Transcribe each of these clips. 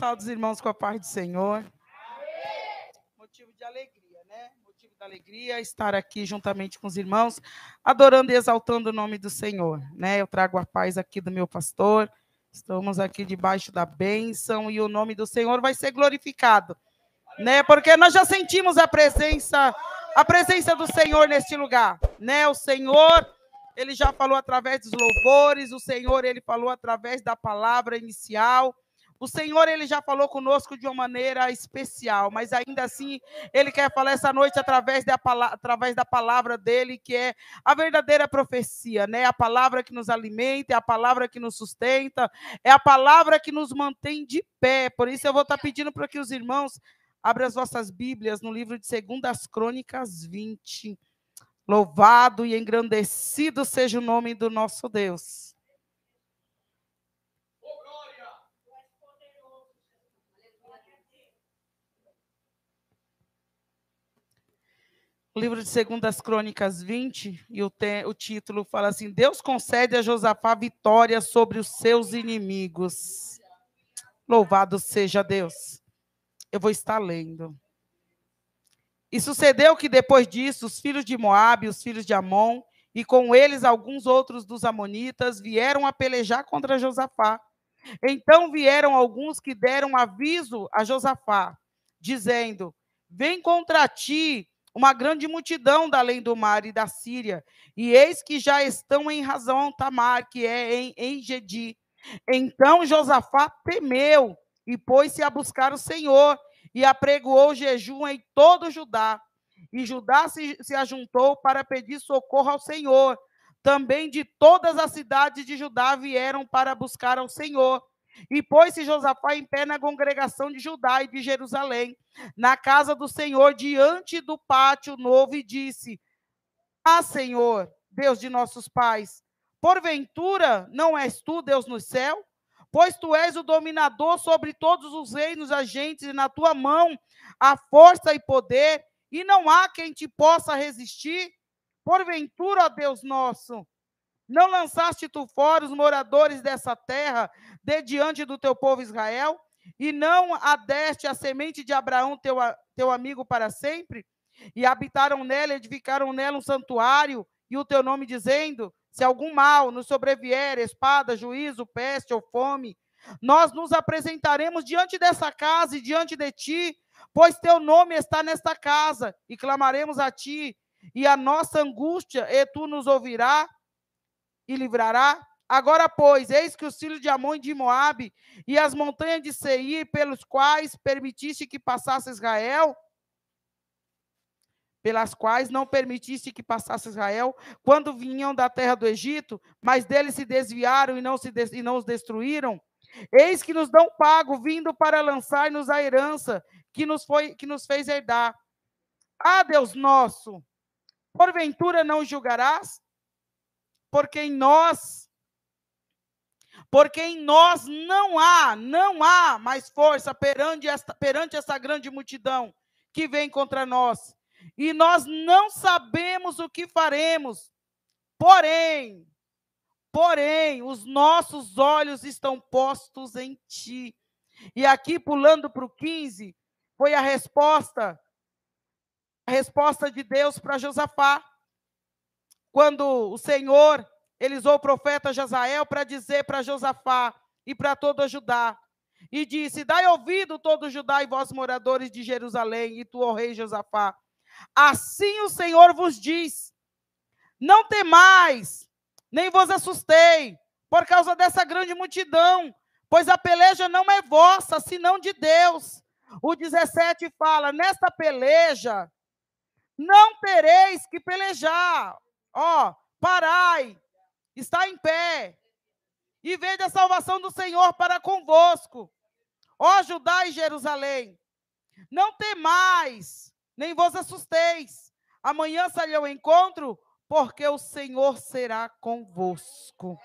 saúdo os irmãos com a paz do Senhor. Motivo de alegria, né? Motivo da alegria estar aqui juntamente com os irmãos, adorando e exaltando o nome do Senhor, né? Eu trago a paz aqui do meu pastor. Estamos aqui debaixo da bênção e o nome do Senhor vai ser glorificado, né? Porque nós já sentimos a presença do Senhor neste lugar, né? O Senhor, ele já falou através dos louvores, o Senhor, ele falou através da palavra inicial. O Senhor, ele já falou conosco de uma maneira especial, mas ainda assim, ele quer falar essa noite através da palavra dele, que é a verdadeira profecia, né? A palavra que nos alimenta, é a palavra que nos sustenta, é a palavra que nos mantém de pé. Por isso, eu vou estar pedindo para que os irmãos abram as vossas Bíblias no livro de 2 Crônicas 20. Louvado e engrandecido seja o nome do nosso Deus. O livro de 2 Crônicas 20, e o título fala assim: Deus concede a Josafá vitória sobre os seus inimigos. Louvado seja Deus. Eu vou estar lendo. E sucedeu que depois disso, os filhos de Moabe, os filhos de Amon, e com eles alguns outros dos amonitas, vieram a pelejar contra Josafá. Então vieram alguns que deram aviso a Josafá, dizendo: Vem contra ti uma grande multidão da além do mar e da Síria, e eis que já estão em Razão Tamar, que é em Engedi. Então Josafá temeu e pôs-se a buscar o Senhor, e apregoou jejum em todo Judá. E Judá se ajuntou para pedir socorro ao Senhor. Também de todas as cidades de Judá vieram para buscar ao Senhor. E pôs-se Josafá em pé na congregação de Judá e de Jerusalém, na casa do Senhor, diante do pátio novo, e disse: Senhor, Deus de nossos pais, porventura não és tu, Deus no céu? Pois tu és o dominador sobre todos os reinos agentes, e na tua mão há força e poder, e não há quem te possa resistir. Porventura, ó Deus nosso, não lançaste tu fora os moradores dessa terra de diante do teu povo Israel? E não adeste a semente de Abraão, teu amigo, para sempre? E habitaram nela, edificaram nela um santuário, e o teu nome dizendo: se algum mal nos sobrevier, espada, juízo, peste ou fome, nós nos apresentaremos diante dessa casa e diante de ti, pois teu nome está nesta casa, e clamaremos a ti, e a nossa angústia, e tu nos ouvirás e livrará. Agora, pois, eis que os filhos de Amon e de Moabe e as montanhas de Seir, pelos quais permitiste que passasse Israel, pelas quais não permitiste que passasse Israel, quando vinham da terra do Egito, mas deles se desviaram e não os destruíram. Eis que nos dão pago, vindo para lançar-nos a herança que nos fez herdar. Deus nosso, porventura não julgarás? Porque em nós não há mais força perante essa grande multidão que vem contra nós. E nós não sabemos o que faremos. Porém, os nossos olhos estão postos em ti. E aqui, pulando para o 15, foi a resposta de Deus para Josafá. Quando o Senhor, ele usou o profeta Jazael para dizer para Josafá e para todo Judá, e disse: Dai ouvido todo Judá e vós moradores de Jerusalém, e tu, ó rei Josafá, assim o Senhor vos diz: não temais, nem vos assustei, por causa dessa grande multidão, pois a peleja não é vossa, senão de Deus. O 17 fala: nesta peleja não tereis que pelejar. Parai, está em pé, e vede a salvação do Senhor para convosco. Judá e Jerusalém, não temais, nem vos assusteis. Amanhã sairei ao encontro, porque o Senhor será convosco.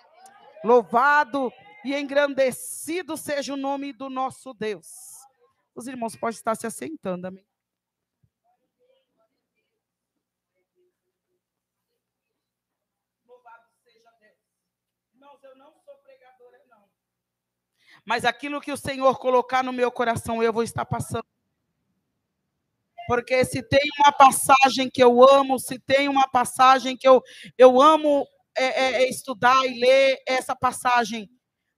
Louvado e engrandecido seja o nome do nosso Deus. Os irmãos podem estar se assentando, amém? Louvado seja Deus. Irmãos, eu não sou pregadora, não. Mas aquilo que o Senhor colocar no meu coração, eu vou estar passando. Porque se tem uma passagem que eu amo, se tem uma passagem que eu amo estudar e ler essa passagem,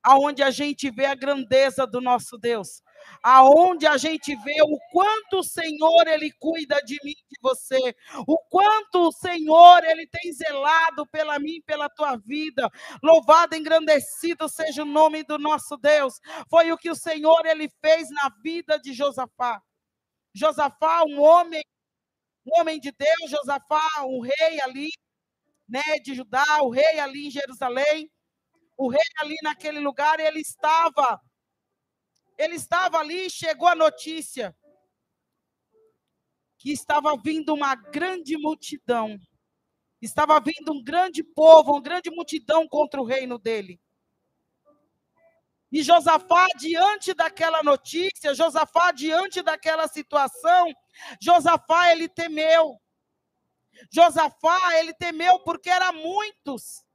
aonde a gente vê a grandeza do nosso Deus, aonde a gente vê o quanto o Senhor, Ele cuida de mim, de você, o quanto o Senhor, Ele tem zelado pela mim, pela tua vida. Louvado, engrandecido seja o nome do nosso Deus. Foi o que o Senhor, Ele fez na vida de Josafá. Josafá, um homem de Deus, Josafá, um rei ali, né, de Judá, o rei ali em Jerusalém, o rei ali naquele lugar, ele estava ali, chegou a notícia que estava vindo uma grande multidão, estava vindo um grande povo, uma grande multidão contra o reino dele. E Josafá, diante daquela notícia, Josafá, diante daquela situação, Josafá, ele temeu. Josafá, ele temeu porque eram muitos.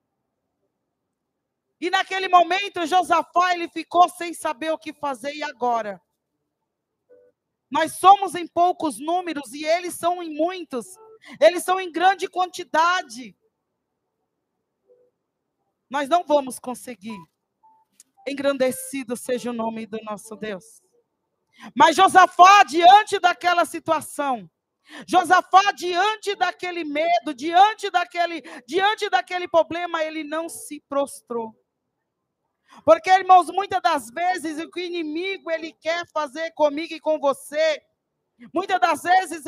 E naquele momento, Josafá, ele ficou sem saber o que fazer. E agora? Nós somos em poucos números e eles são em muitos. Eles são em grande quantidade. Nós não vamos conseguir. Engrandecido seja o nome do nosso Deus. Mas Josafá, diante daquela situação, Josafá, diante daquele medo, diante daquele problema, ele não se prostrou. Porque, irmãos, muitas das vezes o que o inimigo ele quer fazer comigo e com você, muitas das vezes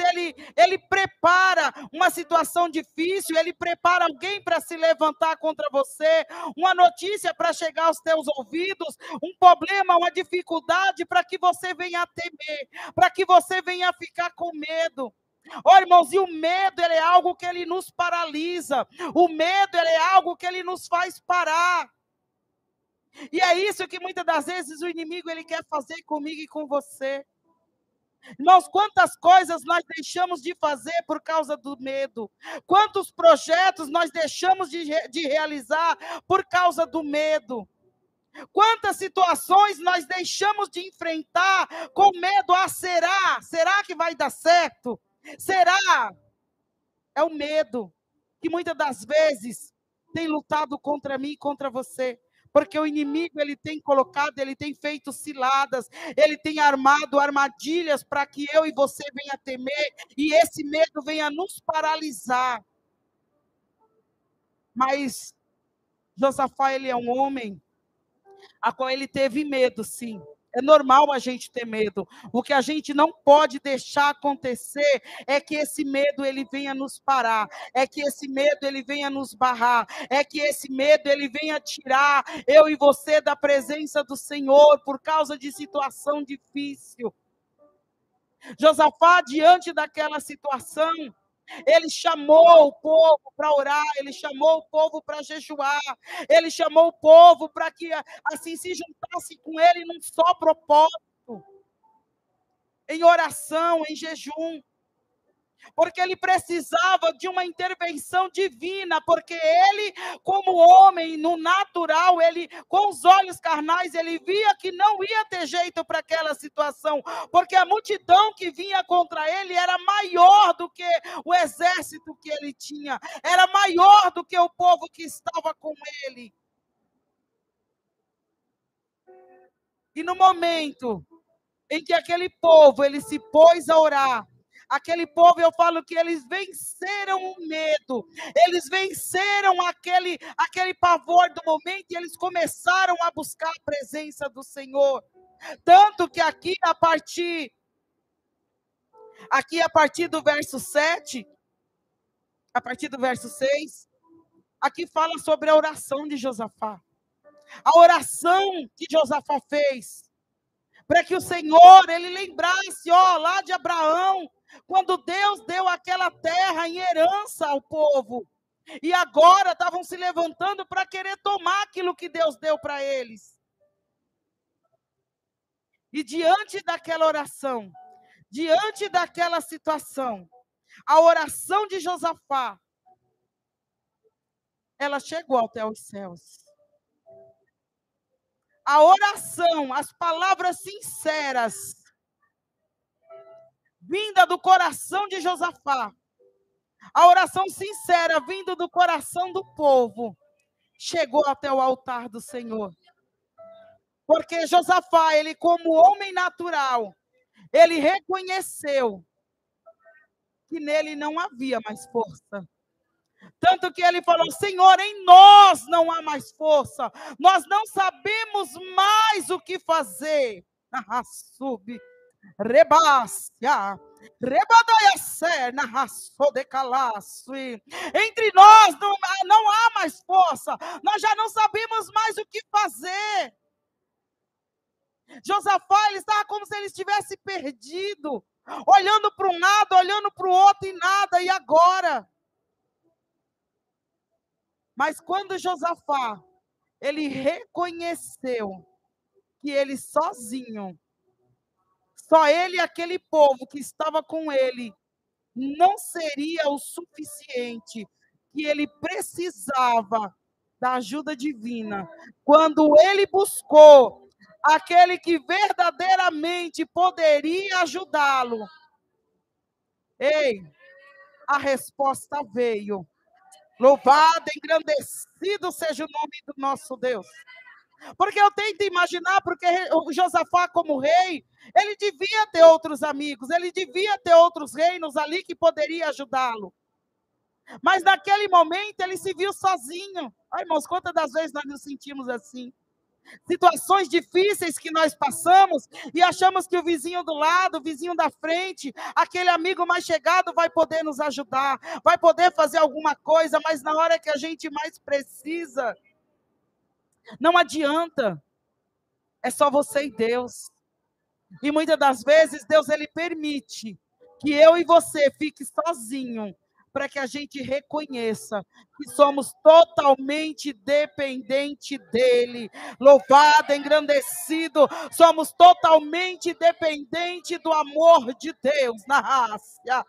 ele prepara uma situação difícil, ele prepara alguém para se levantar contra você, uma notícia para chegar aos teus ouvidos, um problema, uma dificuldade para que você venha a temer, para que você venha a ficar com medo. Oh, irmãos, e o medo ele é algo que ele nos paralisa, o medo ele é algo que ele nos faz parar. E é isso que muitas das vezes o inimigo ele quer fazer comigo e com você. Irmãos, quantas coisas nós deixamos de fazer por causa do medo? Quantos projetos nós deixamos de realizar por causa do medo? Quantas situações nós deixamos de enfrentar com medo? Ah, será? Será que vai dar certo? Será? É o medo que muitas das vezes tem lutado contra mim e contra você. Porque o inimigo, ele tem colocado, ele tem feito ciladas, ele tem armado armadilhas para que eu e você venha temer, e esse medo venha nos paralisar. Mas Josafá, ele é um homem a qual ele teve medo, sim. É normal a gente ter medo. O que a gente não pode deixar acontecer é que esse medo ele venha nos parar, é que esse medo ele venha nos barrar, é que esse medo ele venha tirar eu e você da presença do Senhor por causa de situação difícil. Josafá, diante daquela situação, ele chamou o povo para orar, ele chamou o povo para jejuar, ele chamou o povo para que assim se juntasse com ele num só propósito, em oração, em jejum, porque ele precisava de uma intervenção divina, porque ele, como homem, no natural, ele, com os olhos carnais, ele via que não ia ter jeito para aquela situação, porque a multidão que vinha contra ele era maior do que o exército que ele tinha, era maior do que o povo que estava com ele. E no momento em que aquele povo, ele se pôs a orar, aquele povo, eu falo que eles venceram o medo, eles venceram aquele pavor do momento e eles começaram a buscar a presença do Senhor. Tanto que aqui a partir do verso 7, a partir do verso 6, aqui fala sobre a oração de Josafá. A oração que Josafá fez, para que o Senhor, ele lembrasse, lá de Abraão, quando Deus deu aquela terra em herança ao povo, e agora estavam se levantando para querer tomar aquilo que Deus deu para eles. E diante daquela oração, diante daquela situação, a oração de Josafá, ela chegou até os céus. A oração, as palavras sinceras, vinda do coração de Josafá, a oração sincera vindo do coração do povo, chegou até o altar do Senhor. Porque Josafá, ele como homem natural, ele reconheceu que nele não havia mais força. Tanto que ele falou: Senhor, em nós não há mais força, nós não sabemos mais o que fazer. Sub, rebácia, rebadaiacer, narraçou de calaço. Entre nós não há mais força, nós já não sabemos mais o que fazer. Josafá, ele estava como se ele estivesse perdido, olhando para um lado, olhando para o outro e nada, e agora? Mas quando Josafá, ele reconheceu que ele sozinho, só ele e aquele povo que estava com ele, não seria o suficiente, que ele precisava da ajuda divina. Quando ele buscou aquele que verdadeiramente poderia ajudá-lo, ei, a resposta veio. Louvado, engrandecido seja o nome do nosso Deus. Porque eu tento imaginar, porque o Josafá como rei, ele devia ter outros amigos, ele devia ter outros reinos ali que poderia ajudá-lo. Mas naquele momento ele se viu sozinho. Ai, irmãos, quantas das vezes nós nos sentimos assim? Situações difíceis que nós passamos e achamos que o vizinho do lado, o vizinho da frente, aquele amigo mais chegado vai poder nos ajudar, vai poder fazer alguma coisa, mas na hora que a gente mais precisa, não adianta. É só você e Deus. E muitas das vezes Deus ele permite que eu e você fique sozinho, para que a gente reconheça que somos totalmente dependentes dele. Louvado, engrandecido, somos totalmente dependentes do amor de Deus na raça.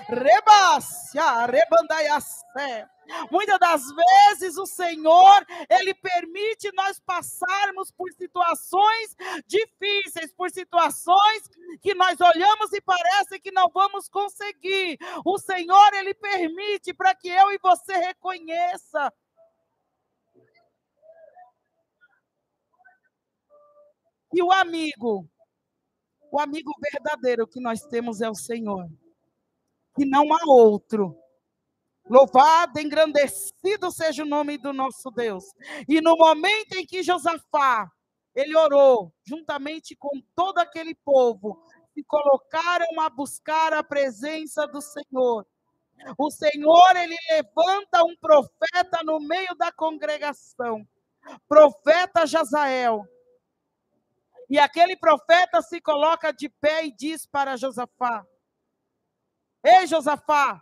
Rebácia, rebandaiacé. Muitas das vezes o Senhor, ele permite nós passarmos por situações difíceis, por situações que nós olhamos e parece que não vamos conseguir. O Senhor, ele permite para que eu e você reconheça que o amigo verdadeiro que nós temos é o Senhor, que não há outro. Louvado, engrandecido seja o nome do nosso Deus. E no momento em que Josafá, ele orou, juntamente com todo aquele povo, se colocaram a buscar a presença do Senhor. O Senhor, ele levanta um profeta no meio da congregação, profeta Jazael. E aquele profeta se coloca de pé e diz para Josafá: Ei, Josafá,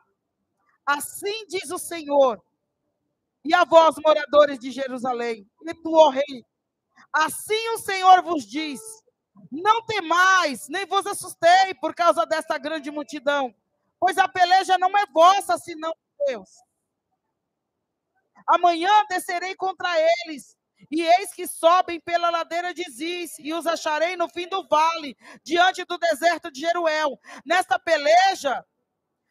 assim diz o Senhor, e a vós, moradores de Jerusalém, e tu, ó rei, assim o Senhor vos diz: não temais, nem vos assustei por causa desta grande multidão, pois a peleja não é vossa, senão de Deus. Amanhã descerei contra eles, e eis que sobem pela ladeira de Ziz, e os acharei no fim do vale, diante do deserto de Jeruel. Nesta peleja,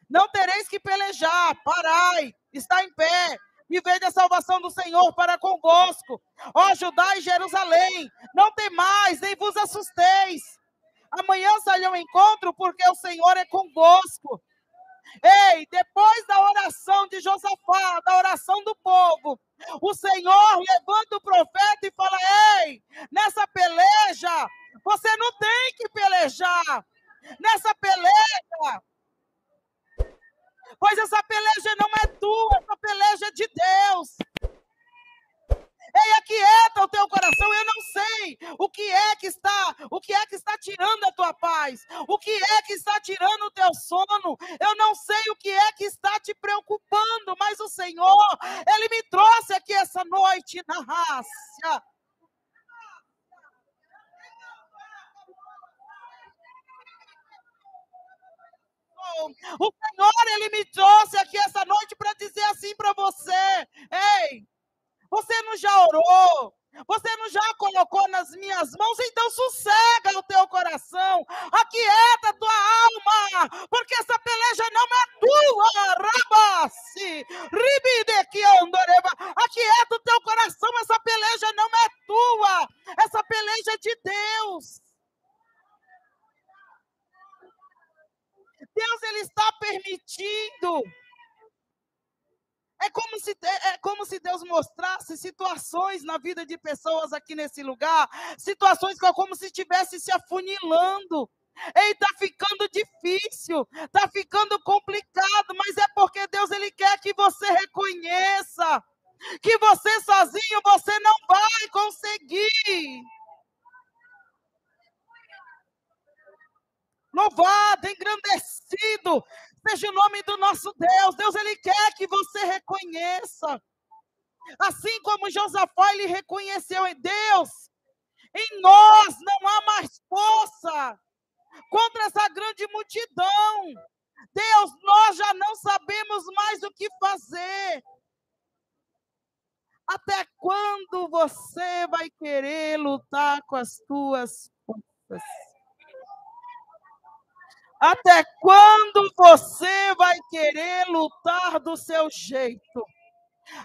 não tereis que pelejar, parai, está em pé, e vede a salvação do Senhor para convosco. Ó Judá e Jerusalém, não temais, nem vos assusteis. Amanhã sairei ao encontro, porque o Senhor é convosco. Ei, depois da oração de Josafá, da oração do povo, o Senhor levanta o profeta e fala: ei, nessa peleja, você não tem que pelejar. Nessa peleja, pois essa peleja não é tua, essa peleja é de Deus. Ei, aquieta o teu coração. Eu não sei o que é que está tirando a tua paz, o que é que está tirando o teu sono. Eu não sei o que é que está te preocupando, mas o Senhor, ele me trouxe aqui essa noite na raça. O Senhor, ele me trouxe aqui essa noite para dizer assim para você: ei, você não já orou? Você não já colocou nas minhas mãos? Então sossega o teu coração, aquieta a tua alma, porque essa peleja não é tua, rabassi, ribidequiandoreba. Aquieta o teu coração, essa peleja não é tua, essa peleja é de Deus. Deus, ele está permitindo. É como se Deus mostrasse situações na vida de pessoas aqui nesse lugar, situações que é como se estivesse se afunilando. Ei, está ficando difícil, está ficando complicado, mas é porque Deus, ele quer que você reconheça que você sozinho, você não vai conseguir. Louvado, engrandecido seja o nome do nosso Deus. Deus, ele quer que você reconheça. Assim como Josafá, ele reconheceu em Deus. Em nós não há mais força contra essa grande multidão. Deus, nós já não sabemos mais o que fazer. Até quando você vai querer lutar com as tuas forças? Até quando você vai querer lutar do seu jeito?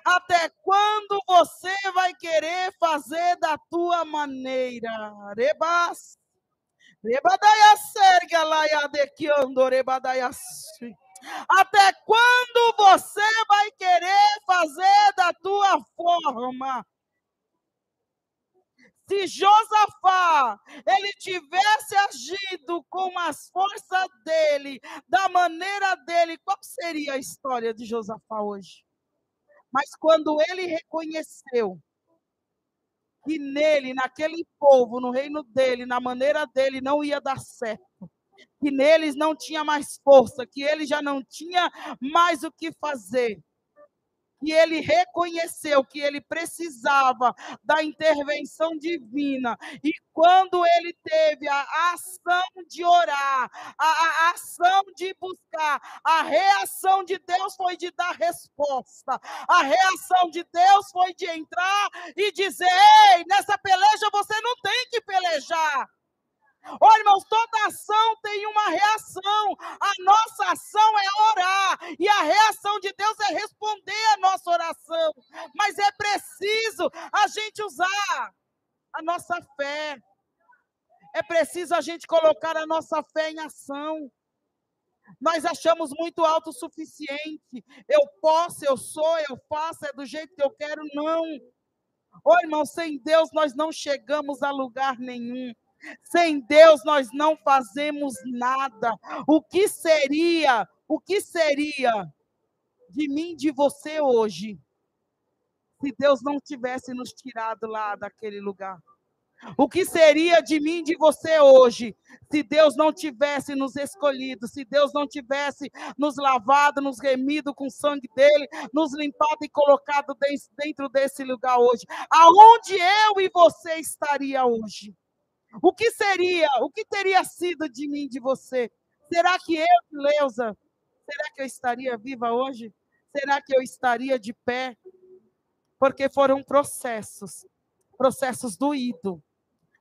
Até quando você vai querer fazer da tua maneira? Rebas, rebadaya serga laia de que ando rebadaya. Até quando você vai querer fazer da tua forma? Se Josafá, ele tivesse agido com as forças dele, da maneira dele, qual seria a história de Josafá hoje? Mas quando ele reconheceu que nele, naquele povo, no reino dele, na maneira dele, não ia dar certo, que neles não tinha mais força, que ele já não tinha mais o que fazer, que ele reconheceu que ele precisava da intervenção divina. E quando ele teve a ação de orar, a ação de buscar, a reação de Deus foi de dar resposta. A reação de Deus foi de entrar e dizer: ei, nessa peleja você não tem que pelejar. Olha, irmãos, toda ação tem uma reação. A nossa ação é orar. E a reação de Deus é responder a nossa oração. Mas é preciso a gente usar a nossa fé. É preciso a gente colocar a nossa fé em ação. Nós achamos muito autossuficiente. Eu posso, eu sou, eu faço, é do jeito que eu quero. Não. Ô, irmão, sem Deus nós não chegamos a lugar nenhum. Sem Deus nós não fazemos nada. O que seria de mim, de você hoje, se Deus não tivesse nos tirado lá daquele lugar? O que seria de mim, de você hoje, se Deus não tivesse nos escolhido, se Deus não tivesse nos lavado, nos remido com o sangue dele, nos limpado e colocado dentro desse lugar hoje? Aonde eu e você estaria hoje? O que teria sido de mim, de você? Será que eu, Leusa, será que eu estaria viva hoje? Será que eu estaria de pé? Porque foram processos doídos,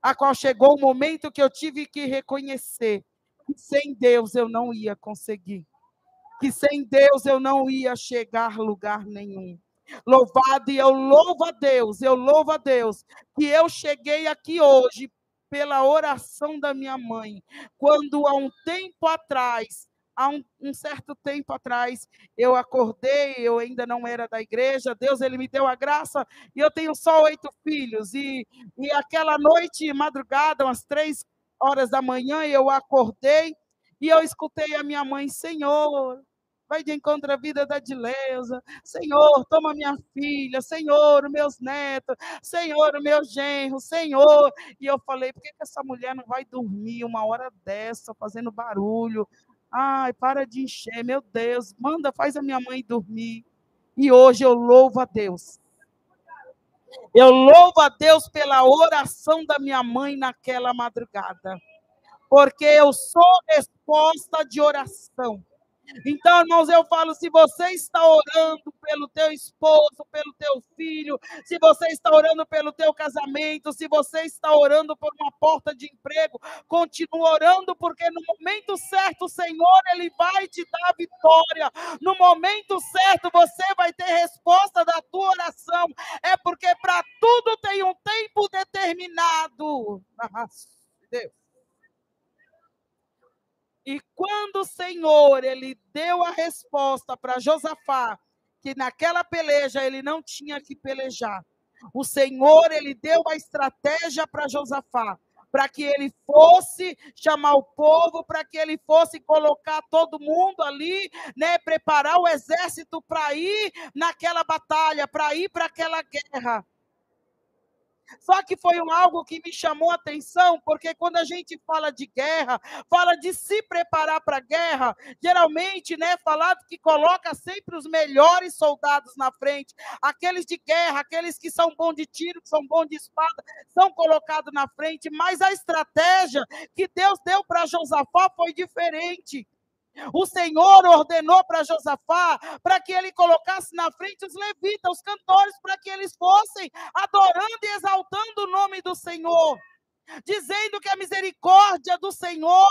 a qual chegou o momento que eu tive que reconhecer que sem Deus eu não ia conseguir, que sem Deus eu não ia chegar a lugar nenhum. Louvado, e eu louvo a Deus, que eu cheguei aqui hoje pela oração da minha mãe, quando há um certo tempo atrás, eu acordei, eu ainda não era da igreja, Deus, ele me deu a graça, e eu tenho só 8 filhos, e aquela noite, madrugada, umas 3 horas da manhã, eu acordei, e eu escutei a minha mãe: Senhor, vai de encontro à vida da Dileuza, Senhor, toma minha filha, Senhor, os meus netos, Senhor, o meu genro, Senhor. E eu falei: por que essa mulher não vai dormir uma hora dessa, fazendo barulho? Ai, para de encher, meu Deus, faz a minha mãe dormir. E hoje eu louvo a Deus. Eu louvo a Deus pela oração da minha mãe naquela madrugada, porque eu sou resposta de oração. Então, irmãos, eu falo, se você está orando pelo teu esposo, pelo teu filho, se você está orando pelo teu casamento, se você está orando por uma porta de emprego, continue orando, porque no momento certo o Senhor, Ele vai te dar a vitória. No momento certo você vai ter resposta da tua oração. É porque para tudo tem um tempo determinado. Deus. E quando o Senhor, ele deu a resposta para Josafá, que naquela peleja ele não tinha que pelejar. O Senhor, ele deu a estratégia para Josafá, para que ele fosse chamar o povo, para que ele fosse colocar todo mundo ali, né, preparar o exército para ir naquela batalha, para ir para aquela guerra. Só que foi algo que me chamou a atenção, porque quando a gente fala de guerra, fala de se preparar para a guerra, geralmente, né, falado que coloca sempre os melhores soldados na frente, aqueles de guerra, aqueles que são bons de tiro, que são bons de espada, são colocados na frente, mas a estratégia que Deus deu para Josafá foi diferente. O Senhor ordenou para Josafá para que ele colocasse na frente os levitas, os cantores, para que eles fossem adorando e exaltando o nome do Senhor. Dizendo que a misericórdia do Senhor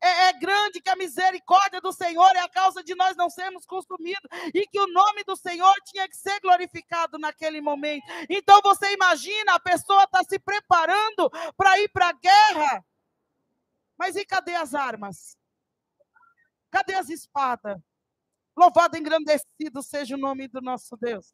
é grande, que a misericórdia do Senhor é a causa de nós não sermos consumidos, e que o nome do Senhor tinha que ser glorificado naquele momento. Então você imagina, a pessoa está se preparando para ir para a guerra, mas e cadê as armas? Cadê as espadas? Louvado e engrandecido seja o nome do nosso Deus.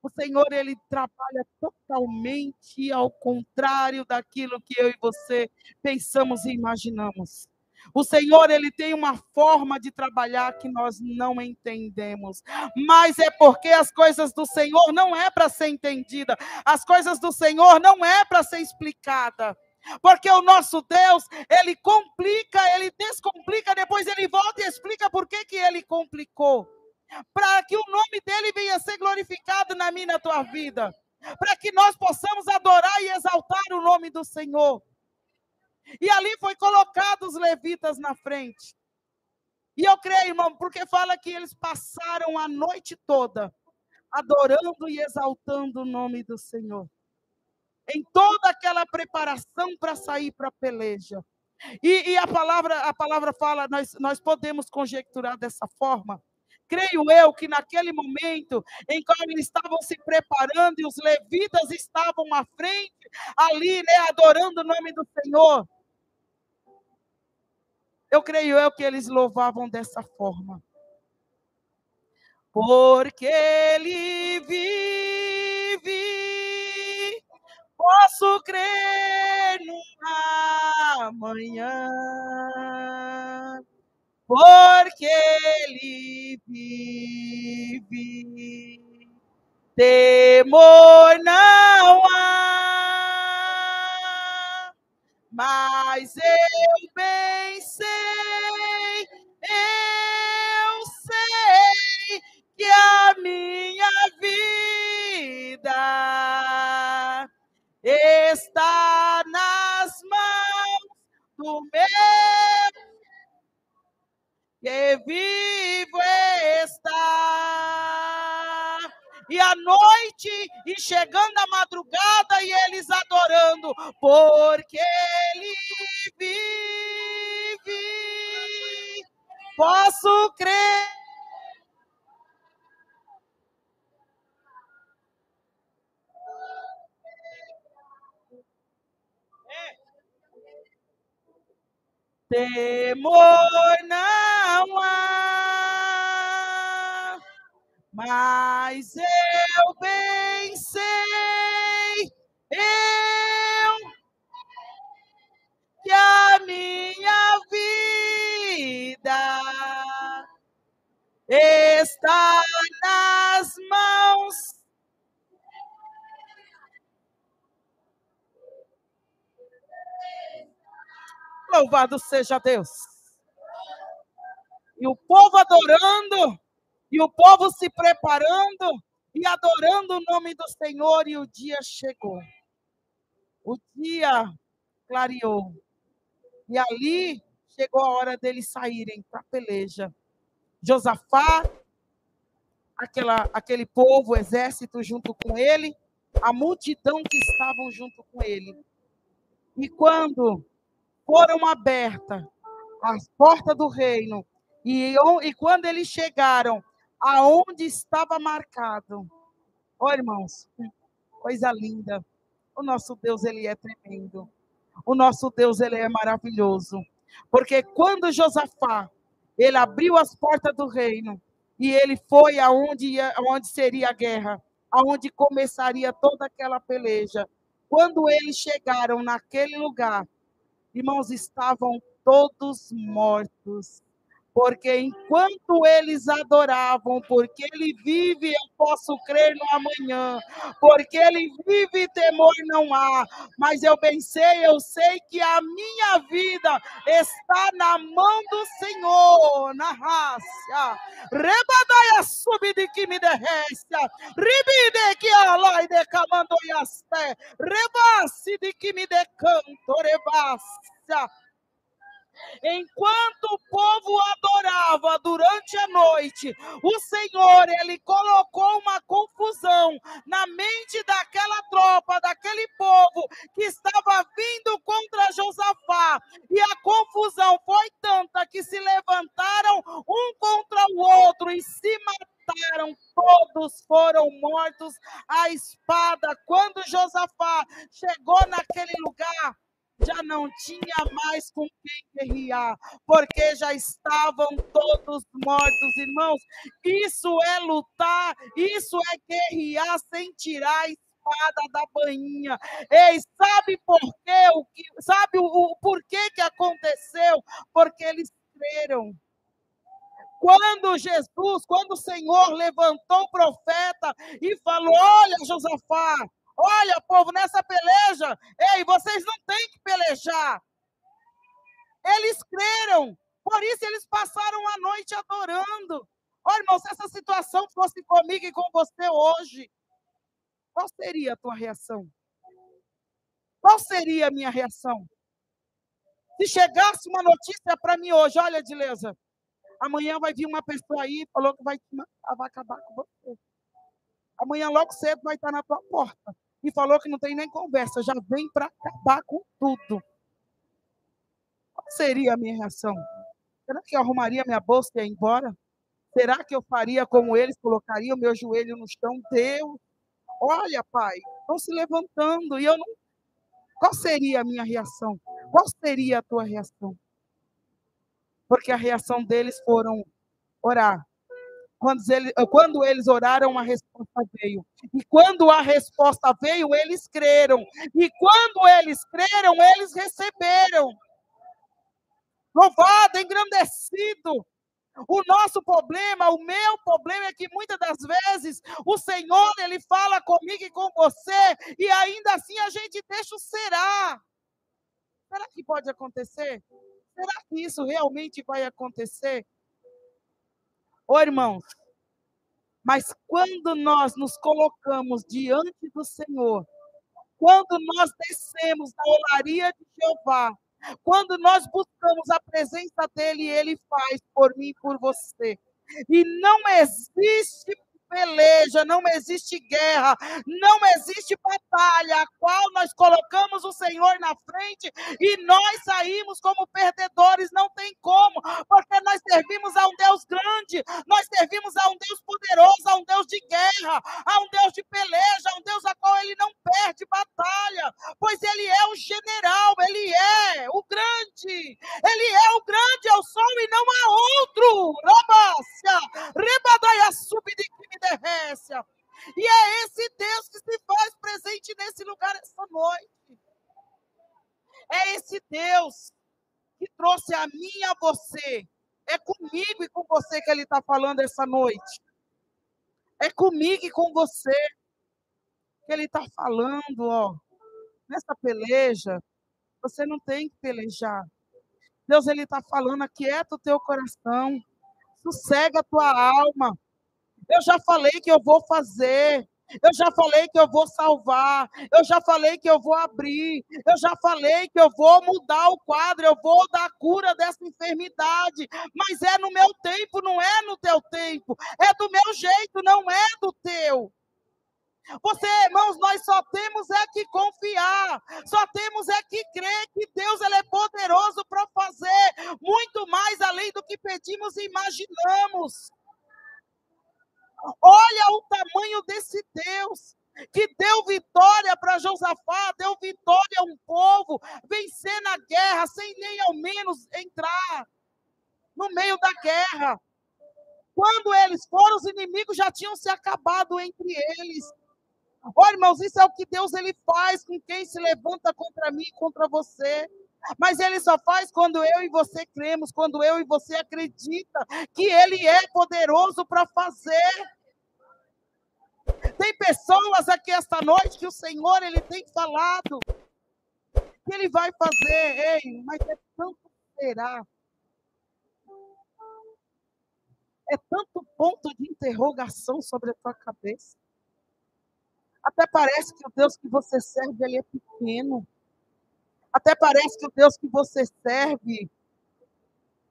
O Senhor, ele trabalha totalmente ao contrário daquilo que eu e você pensamos e imaginamos. O Senhor, ele tem uma forma de trabalhar que nós não entendemos. Mas é porque as coisas do Senhor não é para ser entendida. As coisas do Senhor não é para ser explicada. Porque o nosso Deus, ele complica, ele descomplica, depois ele volta e explica por que ele complicou. Para que o nome dele venha a ser glorificado na minha e na tua vida. Para que nós possamos adorar e exaltar o nome do Senhor. E ali foi colocado os levitas na frente. E eu creio, irmão, porque fala que eles passaram a noite toda adorando e exaltando o nome do Senhor. Em toda aquela preparação para sair para a peleja. E a palavra fala, nós podemos conjecturar dessa forma. Creio eu que naquele momento em que eles estavam se preparando e os levitas estavam à frente, ali, né, adorando o nome do Senhor. Eu creio eu que eles louvavam dessa forma. Porque ele vive, posso crer no amanhã. Porque ele vive, temor não há, mas eu bem sei que a minha vida está nas mãos do meu, que vivo está. E a noite, e chegando a madrugada, e eles adorando, porque ele vive, posso crer. Temor não há, mas eu bem sei, que a minha vida está nas mãos. Louvado seja Deus. E o povo adorando, e o povo se preparando, e adorando o nome do Senhor, e o dia chegou. O dia clareou. E ali chegou a hora deles saírem para a peleja. Josafá, aquele povo, o exército junto com ele, a multidão que estavam junto com ele. E quando foram abertas as portas do reino, e quando eles chegaram aonde estava marcado, ó irmãos, coisa linda, o nosso Deus, ele é tremendo, o nosso Deus, ele é maravilhoso, porque quando Josafá, ele abriu as portas do reino, e ele foi aonde seria a guerra, aonde começaria toda aquela peleja. Quando eles chegaram naquele lugar, irmãos, estavam todos mortos. Porque enquanto eles adoravam, porque ele vive, eu posso crer no amanhã. Porque ele vive, temor não há. Mas eu sei que a minha vida está na mão do Senhor, na raça. Rebadaia subide que me derrecia. Ribide que alai de camandoiaste. Rebasse de que me decanto, rebasse. Enquanto o povo adorava durante a noite, o Senhor, ele colocou uma confusão na mente daquela tropa, daquele povo que estava vindo contra Josafá. E a confusão foi tanta que se levantaram um contra o outro e se mataram. Todos foram mortos à espada. Quando Josafá chegou naquele lugar, já não tinha mais com quem guerrear, porque já estavam todos mortos, irmãos. Isso é lutar, isso é guerrear sem tirar a espada da bainha. Ei, sabe por quê? Sabe o porquê que aconteceu? Porque eles creram. Quando o Senhor levantou o profeta e falou: olha, Josafá, olha, povo, nessa peleja, ei, vocês não têm que pelejar. Eles creram, por isso eles passaram a noite adorando. Olha, irmão, se essa situação fosse comigo e com você hoje, qual seria a tua reação? Qual seria a minha reação? Se chegasse uma notícia para mim hoje: olha, Dileuza, amanhã vai vir uma pessoa aí, falou que vai te matar, vai acabar com você. Amanhã logo cedo vai estar na tua porta. E falou que não tem nem conversa, já vem para acabar com tudo. Qual seria a minha reação? Será que eu arrumaria minha bolsa e ia embora? Será que eu faria como eles, colocaria o meu joelho no chão? Deus, olha, Pai, estão se levantando. E eu não. Qual seria a minha reação? Qual seria a tua reação? Porque a reação deles foram orar. Quando eles oraram, a resposta veio. E quando a resposta veio, eles creram. E quando eles creram, eles receberam. Louvado, engrandecido. O nosso problema, o meu problema é que muitas das vezes o Senhor, ele fala comigo e com você, e ainda assim a gente deixa o será. Será que pode acontecer? Será que isso realmente vai acontecer? Ô, irmãos, mas quando nós nos colocamos diante do Senhor, quando nós descemos na olaria de Jeová, quando nós buscamos a presença dele, ele faz por mim e por você. E não existe peleja, não existe guerra, não existe batalha a qual nós colocamos o Senhor na frente e nós saímos como perdedores. Não tem como, porque nós servimos a um Deus grande, nós servimos a um Deus poderoso, a um Deus de guerra, a um Deus de peleja, a um Deus a qual ele não perde batalha, pois ele é o general, ele é o grande, é o sol e não há outro. Rabácia, rebadaia subdiquime derrécia. E é esse Deus que se faz presente nesse lugar essa noite. É esse Deus que trouxe a mim e a você. É comigo e com você que ele está falando essa noite. É comigo e com você que ele está falando, ó. Nessa peleja, você não tem que pelejar. Deus, ele está falando, aquieta o teu coração, sossega a tua alma. Eu já falei que eu vou fazer. Eu já falei que eu vou salvar. Eu já falei que eu vou abrir. Eu já falei que eu vou mudar o quadro. Eu vou dar cura dessa enfermidade. Mas é no meu tempo, não é no teu tempo. É do meu jeito, não é do teu. Você, irmãos, nós só temos é que confiar, só temos é que crer que Deus ele é poderoso para fazer muito mais além do que pedimos e imaginamos. Olha o tamanho desse Deus, que deu vitória para Josafá, deu vitória a um povo, vencer na guerra, sem nem ao menos entrar no meio da guerra. Quando eles foram, os inimigos já tinham se acabado entre eles. Olha, irmãos, isso é o que Deus ele faz com quem se levanta contra mim e contra você. Mas ele só faz quando eu e você cremos, quando eu e você acredita que ele é poderoso para fazer. Tem pessoas aqui esta noite que o Senhor ele tem falado que ele vai fazer. Ei, mas é tanto será. É tanto ponto de interrogação sobre a tua cabeça. Até parece que o Deus que você serve, ele é pequeno. Até parece que o Deus que você serve,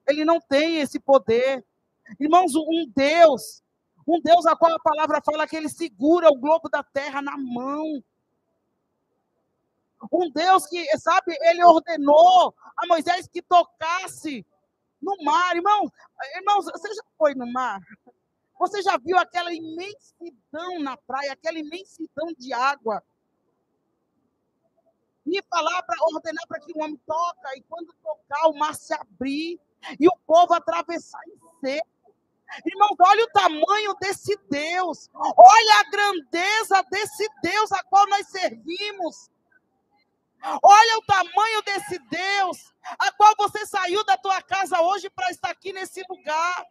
ele não tem esse poder. Irmãos, um Deus a qual a palavra fala que ele segura o globo da terra na mão. Um Deus que, sabe, ele ordenou a Moisés que tocasse no mar. Irmãos, você já foi no mar? Você já viu aquela imensidão na praia, aquela imensidão de água? E falar para ordenar para que o homem toca, e quando tocar, o mar se abrir, e o povo atravessar em seco. Irmãos, olha o tamanho desse Deus, olha a grandeza desse Deus a qual nós servimos. Olha o tamanho desse Deus, a qual você saiu da tua casa hoje para estar aqui nesse lugar.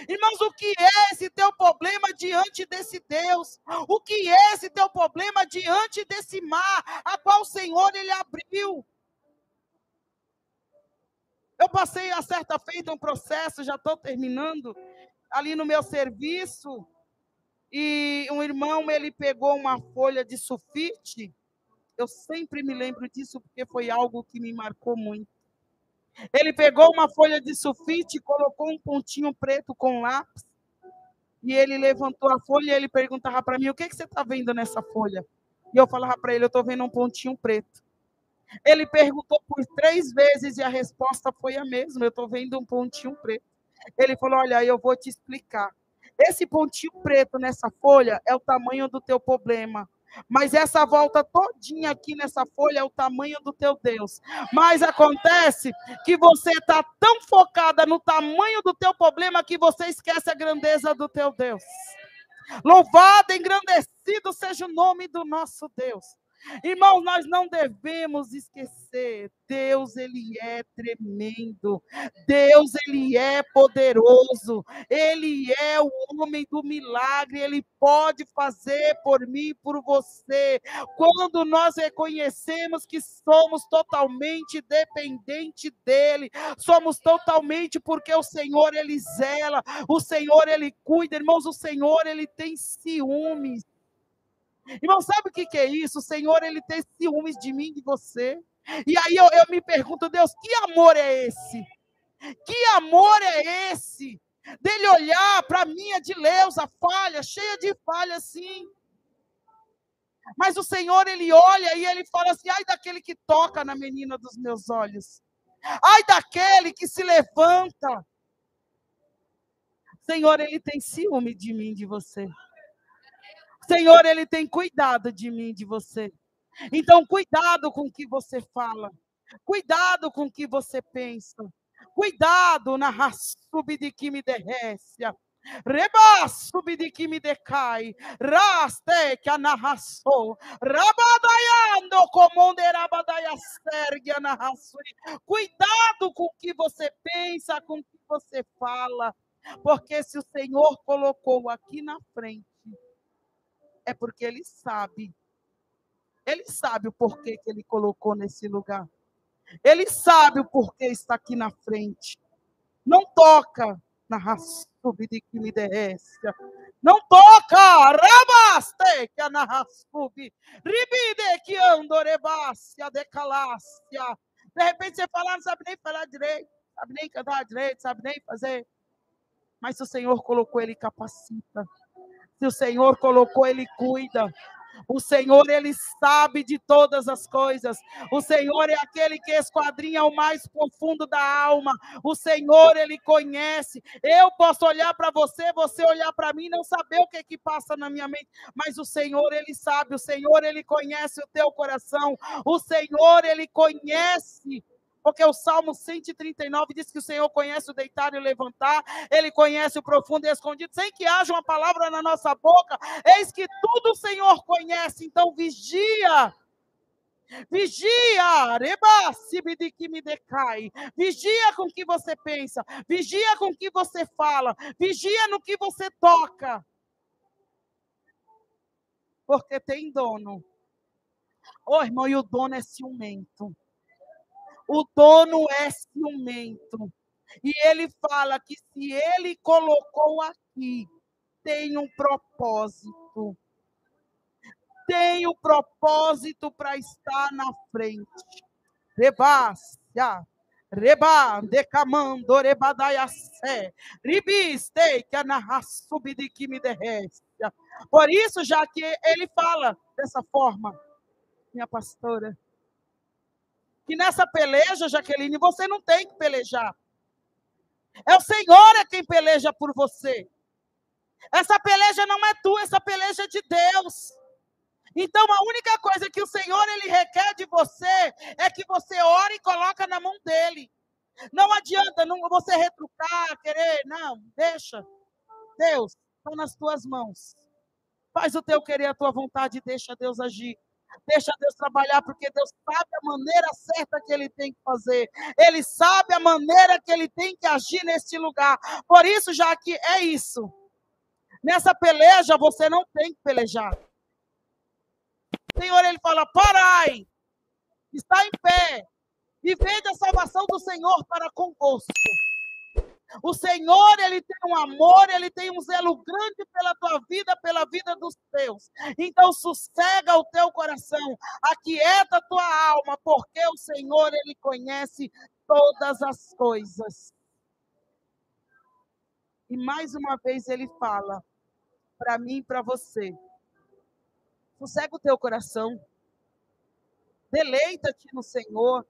Irmãos, o que é esse teu problema diante desse Deus? O que é esse teu problema diante desse mar, a qual o Senhor ele abriu? Eu passei a certa feita um processo, já estou terminando, ali no meu serviço, e um irmão, ele pegou uma folha de sulfite. Eu sempre me lembro disso, porque foi algo que me marcou muito. Ele pegou uma folha de sulfite, colocou um pontinho preto com lápis, e ele levantou a folha e ele perguntava para mim, o que você está vendo nessa folha? E eu falava para ele, eu estou vendo um pontinho preto. Ele perguntou por 3 vezes e a resposta foi a mesma, eu estou vendo um pontinho preto. Ele falou, olha, eu vou te explicar. Esse pontinho preto nessa folha é o tamanho do teu problema. Mas essa volta todinha aqui nessa folha é o tamanho do teu Deus. Mas acontece que você está tão focada no tamanho do teu problema que você esquece a grandeza do teu Deus. Louvado, engrandecido seja o nome do nosso Deus. Irmãos, nós não devemos esquecer, Deus, ele é tremendo, Deus, ele é poderoso, ele é o homem do milagre, ele pode fazer por mim e por você, quando nós reconhecemos que somos totalmente dependentes dele, somos totalmente porque o Senhor, ele zela, o Senhor, ele cuida, irmãos, o Senhor, ele tem ciúmes. Irmão, sabe o que é isso? O Senhor, ele tem ciúmes de mim e de você. E aí eu me pergunto, Deus, que amor é esse? Que amor é esse? Dele olhar para a minha Dileuza, falha, cheia de falha, sim. Mas o Senhor, ele olha e ele fala assim, ai daquele que toca na menina dos meus olhos. Ai daquele que se levanta. Senhor, ele tem ciúme de mim e de você. Senhor, ele tem cuidado de mim, de você. Então, cuidado com o que você fala. Cuidado com o que você pensa. Cuidado na raçubi de que me derrecia. Reba subi de que me decai. Raste que anarraçou. Rabadaiando como derabadaia sergue anarraçui. Cuidado com o que você pensa, com o que você fala. Porque se o Senhor colocou aqui na frente, é porque ele sabe. Ele sabe o porquê que ele colocou nesse lugar. Ele sabe o porquê está aqui na frente. Não toca na raçubi de que me derrece. Não toca! Rabaste, que anahascubi. Ribide, que andorebácia, decalácia. De repente você fala, não sabe nem falar direito, sabe nem cantar direito, sabe nem fazer. Mas se o Senhor colocou, Ele capacita. Se o Senhor colocou, Ele cuida. O Senhor, Ele sabe de todas as coisas. O Senhor é aquele que esquadrinha o mais profundo da alma. O Senhor, Ele conhece. Eu posso olhar para você, você olhar para mim, não saber o que passa na minha mente, mas o Senhor, Ele sabe. O Senhor, Ele conhece o teu coração. O Senhor, Ele conhece. Porque o Salmo 139 diz que o Senhor conhece o deitar e o levantar, Ele conhece o profundo e escondido, sem que haja uma palavra na nossa boca. Eis que tudo o Senhor conhece. Então vigia, vigia, vigia com o que você pensa, vigia com o que você fala, vigia no que você toca, porque tem dono. Ô irmão, e o dono é ciumento. O dono é ciumento. E ele fala que se ele colocou aqui, tem um propósito. Tem um propósito para estar na frente. Rebácia, reba, decamando, rebadaiassé, ribiste, que anahasubidi que me derreste. Por isso, já que ele fala dessa forma, minha pastora, que nessa peleja, Jaqueline, você não tem que pelejar. É o Senhor é quem peleja por você. Essa peleja não é tua, essa peleja é de Deus. Então, a única coisa que o Senhor ele requer de você é que você ore e coloque na mão dele. Não adianta você retrucar, querer, não, deixa. Deus, está nas tuas mãos. Faz o teu querer, a tua vontade, deixa Deus agir. Deixa Deus trabalhar, porque Deus sabe a maneira certa que Ele tem que fazer. Ele sabe a maneira que Ele tem que agir neste lugar. Por isso, já que é isso. Nessa peleja, você não tem que pelejar. O Senhor, Ele fala, parai, está em pé, e veja a salvação do Senhor para convosco. O Senhor, Ele tem um amor, Ele tem um zelo grande pela tua vida, pela vida dos teus. Então, sossega o teu coração, aquieta a tua alma, porque o Senhor, Ele conhece todas as coisas. E mais uma vez Ele fala, para mim e para você, sossega o teu coração, deleita-te no Senhor,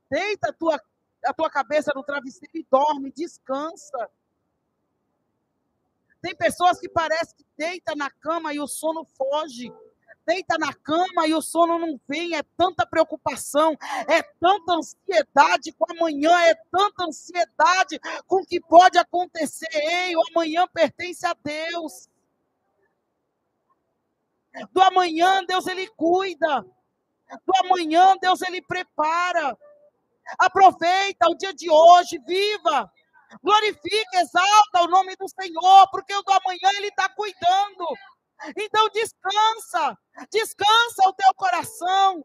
deita a tua cabeça no travesseiro e dorme, descansa. Tem pessoas que parece que deita na cama e o sono foge. Deita na cama e o sono não vem. É tanta preocupação, é tanta ansiedade com amanhã, é tanta ansiedade com o que pode acontecer. Ei, o amanhã pertence a Deus. Do amanhã, Deus, Ele cuida. Do amanhã, Deus, Ele prepara. Aproveita o dia de hoje, viva. Glorifica, exalta o nome do Senhor, porque o do amanhã Ele está cuidando. Então descansa, descansa o teu coração.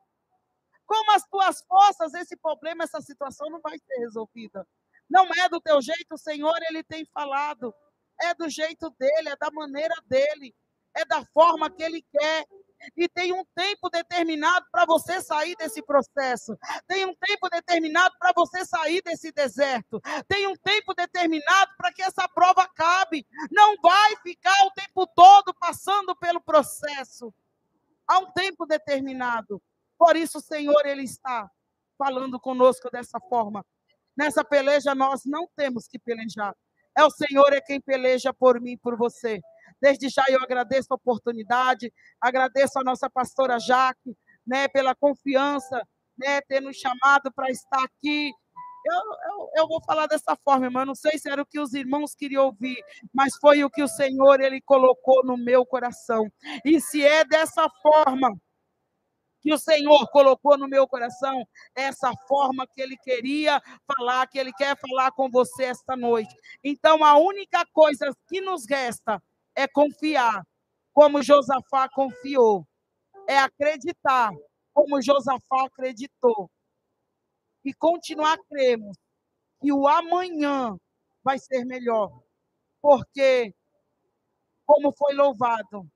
Com as tuas forças, esse problema, essa situação não vai ser resolvida. Não é do teu jeito, o Senhor, Ele tem falado. É do jeito dEle, é da maneira dEle, é da forma que Ele quer. E tem um tempo determinado para você sair desse processo. Tem um tempo determinado para você sair desse deserto. Tem um tempo determinado para que essa prova acabe. Não vai ficar o tempo todo passando pelo processo. Há um tempo determinado. Por isso o Senhor, Ele está falando conosco dessa forma. Nessa peleja nós não temos que pelejar. É o Senhor é quem peleja por mim e por você. Desde já eu agradeço a oportunidade, agradeço a nossa pastora Jaque, né, pela confiança, né, ter nos chamado para estar aqui. Eu vou falar dessa forma, irmão. Eu não sei se era o que os irmãos queriam ouvir, mas foi o que o Senhor Ele colocou no meu coração. E se é dessa forma que o Senhor colocou no meu coração, essa forma que Ele queria falar, que Ele quer falar com você esta noite. Então, a única coisa que nos resta é confiar, como Josafá confiou. É acreditar, como Josafá acreditou. E continuar cremos que o amanhã vai ser melhor. Porque como foi louvado.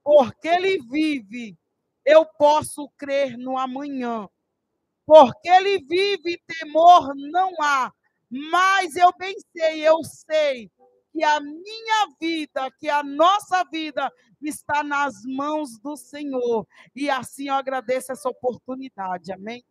Porque Ele vive, eu posso crer no amanhã. Porque Ele vive, temor não há. Mas eu bem sei, eu sei que a minha vida, que a nossa vida está nas mãos do Senhor. E assim eu agradeço essa oportunidade. Amém?